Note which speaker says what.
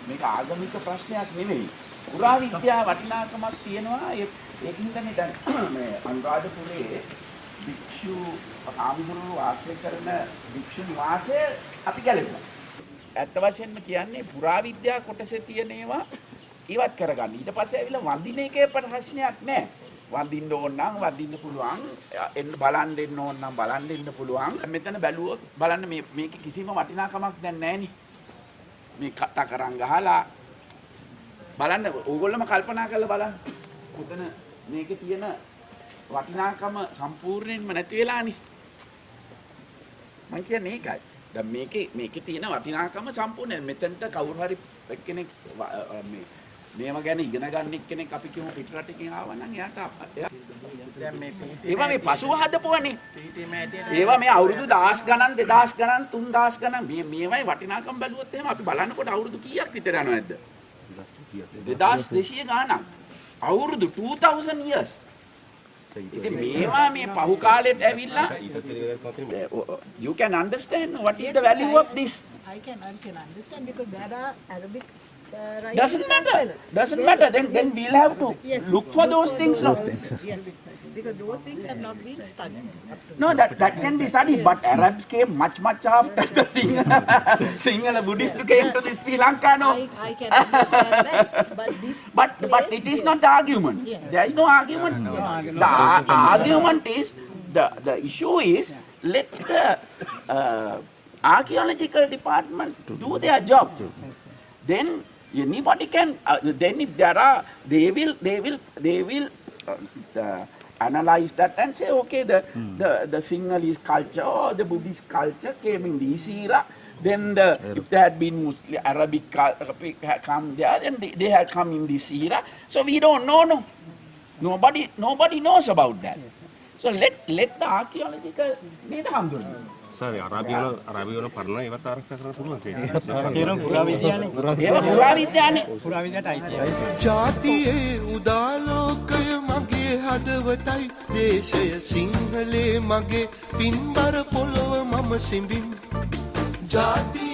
Speaker 1: මේක ආගමික ප්‍රශ්නයක් නෙවෙයි. පුරා විද්‍යා වටිනාකමක් තියෙනවා. ඒකින්දනේ දැන් මේ අනුරාධපුරයේ භික්ෂු ආමුදුරු වාසය කරන භික්ෂු නිවාසය අපි ගැලෙනවා. ඇත්ත වශයෙන්ම කියන්නේ පුරා විද්‍යා කොටසේ තියෙන ඒවා ඉවත් කරගන්න. ඊට පස්සේ ඇවිල්ලා වඳින එකේ ප්‍රශ්නයක් නැහැ. වඳින්න ඕන නම් වඳින්න පුළුවන්. එන්න බලන් දෙන්න ඕන නම් බලන් දෙන්න පුළුවන්. මෙතන බැලුවොත් බලන්න මේක කිසිම වටිනාකමක් දැන් නැහැ නේ. මේ කටකරන් ගහලා බලන්න ඕගොල්ලෝම කල්පනා කරලා බලන්න. මෙතන මේකේ තියෙන වටිනාකම සම්පූර්ණයෙන්ම නැති වෙලානේ. මම කියන්නේ ඒකයි. දැන් මේකේ තියෙන වටිනාකම සම්පූර්ණ මෙතනට කවුරු හරි කෙනෙක් මේව ගැන ඉගෙන ගන්න එක්කෙනෙක් අපි කියමු පිටරටකින් ආවා නම් එයාට දැන් ඒවා මේ පසුව හදපුවනේ. ඒවා මේ අවුරුදු 1000 ගණන් 2000 ගණන් 3000 ගණන් මේවයි වටිනාකම් බැලුවොත් එහෙම අපි බලනකොට අවුරුදු කීයක් විතර යනවද? 2200 ගණන්. අවුරුදු 2000 years. ඉතින් මේවා මේ පහු කාලෙට ඇවිල්ලා you can understand what is the value of this.
Speaker 2: I can understand because there are Arabic
Speaker 1: doesn't matter then we'll have to look for those things no
Speaker 2: yes because those things have not been studied
Speaker 1: no that can be studied but Arabs came much after the Sinhala Buddhists came to the Sri Lanka no
Speaker 2: I can understand that but this
Speaker 1: but it is not the argument there is no argument the argument is the issue is let the archaeological department do their job then anybody can then if there are they will analyze that and say okay the Sinhalese culture or the Buddhist culture came in this era then if there had been Muslim Arabic come there then they had come in this era so we don't know nobody knows about that so let the archaeological need hamdulillah
Speaker 3: sir අරාබි වල පරණ ඒවත් ආරක්ෂා කරන්න පුළුවන්
Speaker 4: සේරම පුරා විද්‍යානේ
Speaker 1: ඒවා පුරා විද්‍යානේ
Speaker 4: පුරා විද්‍යාවට අයිතියි
Speaker 5: ජාතියේ උදාලෝකය මගේ හදවතයි දේශය සිංහලේ මගේ පින්බර පොළොව මම සිඹින් ජාතිය